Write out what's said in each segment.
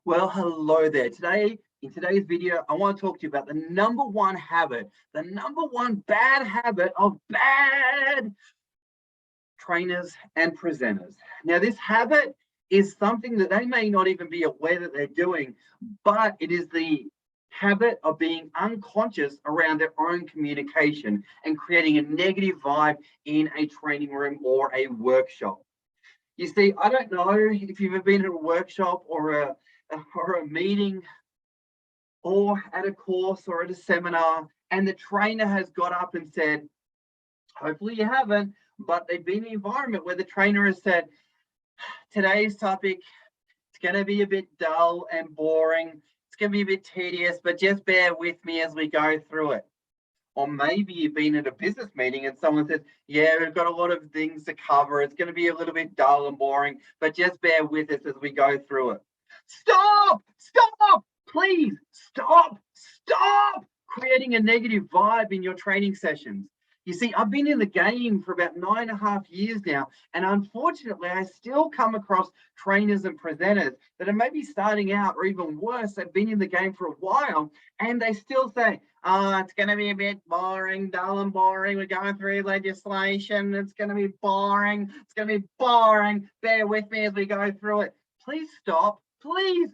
Well, hello there. In today's video, I want to talk to you about the number one habit, the number one bad habit of bad trainers and presenters. Now, this habit is something that they may not even be aware that they're doing, but it is the habit of being unconscious around their own communication and creating a negative vibe in a training room or a workshop. You see, I don't know if you've ever been in a workshop or a meeting or at a course or at a seminar, and the trainer has got up and said, hopefully you haven't, but they've been in an environment where the trainer has said, today's topic, it's going to be a bit dull and boring. It's going to be a bit tedious, but just bear with me as we go through it. Or maybe you've been at a business meeting and someone says, yeah, we've got a lot of things to cover. It's going to be a little bit dull and boring, but just bear with us as we go through it. Stop! Stop! Please stop! Stop creating a negative vibe in your training sessions. You see, I've been in the game for about 9.5 years now, and unfortunately, I still come across trainers and presenters that are maybe starting out, or even worse, they've been in the game for a while, and they still say, oh, it's going to be a bit boring, dull and boring. We're going through legislation. It's going to be boring. It's going to be boring. Bear with me as we go through it. Please stop. Please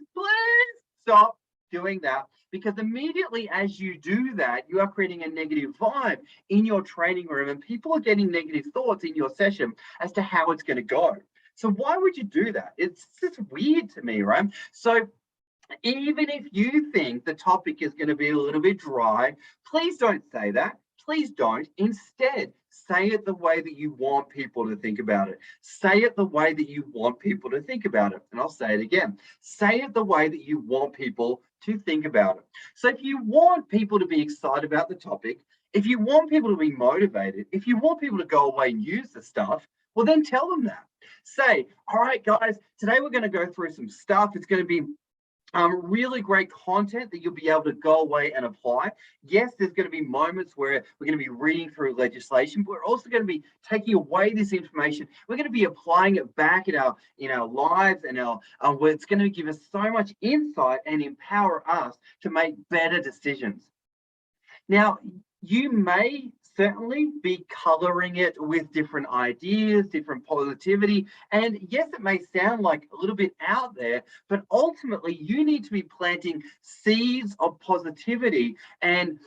stop doing that, because immediately as you do that, you are creating a negative vibe in your training room, and people are getting negative thoughts in your session as to how it's going to go. So why would you do that? It's just weird to me, right? So even if you think the topic is going to be a little bit dry, please don't say that. Please don't. Instead, say it the way that you want people to think about it. Say it the way that you want people to think about it. And I'll say it again. Say it the way that you want people to think about it. So if you want people to be excited about the topic, if you want people to be motivated, if you want people to go away and use the stuff, well, then tell them that. Say, all right, guys, today we're going to go through some stuff. It's going to be really great content that you'll be able to go away and apply. Yes, there's going to be moments where we're going to be reading through legislation, but we're also going to be taking away this information. We're going to be applying it back in our lives, and where it's going to give us so much insight and empower us to make better decisions. Now, you may certainly be coloring it with different ideas, different positivity. And yes, it may sound like a little bit out there, but ultimately you need to be planting seeds of positivity and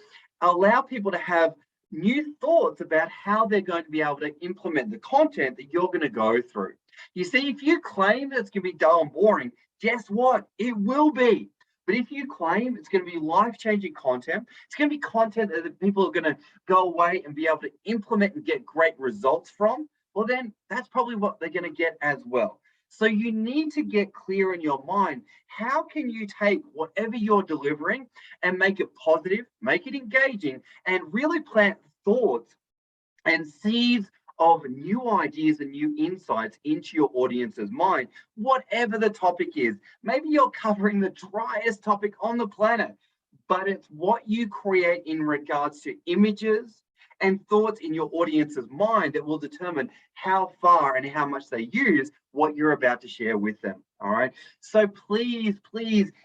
allow people to have new thoughts about how they're going to be able to implement the content that you're going to go through. You see, if you claim that it's going to be dull and boring, guess what? It will be. But if you claim it's going to be life-changing content, it's going to be content that people are going to go away and be able to implement and get great results from, well, then that's probably what they're going to get as well. So you need to get clear in your mind, how can you take whatever you're delivering and make it positive, make it engaging, and really plant thoughts and seeds of new ideas and new insights into your audience's mind, whatever the topic is. Maybe you're covering the driest topic on the planet, but it's what you create in regards to images and thoughts in your audience's mind that will determine how far and how much they use what you're about to share with them. All right. So please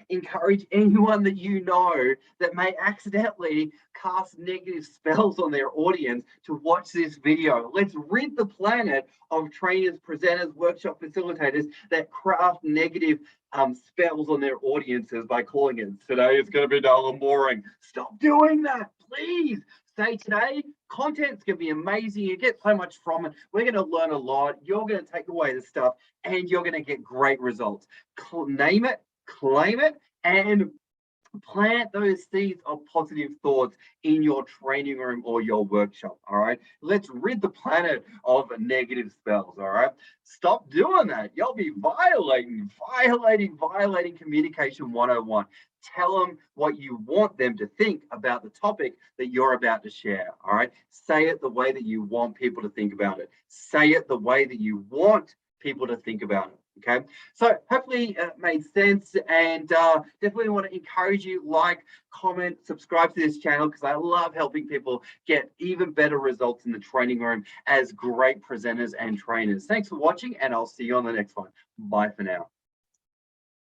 encourage anyone that you know that may accidentally cast negative spells on their audience to watch this video. Let's rid the planet of trainers, presenters, workshop facilitators that craft negative spells on their audiences by calling it, today it's going to be dull and boring. Stop doing that, please. Say today, content's going to be amazing. You get so much from it. We're going to learn a lot. You're going to take away the stuff and you're going to get great results. Name it, claim it, and plant those seeds of positive thoughts in your training room or your workshop. All right. Let's rid the planet of negative spells. All right. Stop doing that. You'll be violating communication 101. Tell them what you want them to think about the topic that you're about to share. All right. Say it the way that you want people to think about it. Say it the way that you want people to think about it. Okay, so hopefully it made sense, and definitely want to encourage you, like, comment, subscribe to this channel, because I love helping people get even better results in the training room as great presenters and trainers. Thanks for watching, and I'll see you on the next one. Bye for now.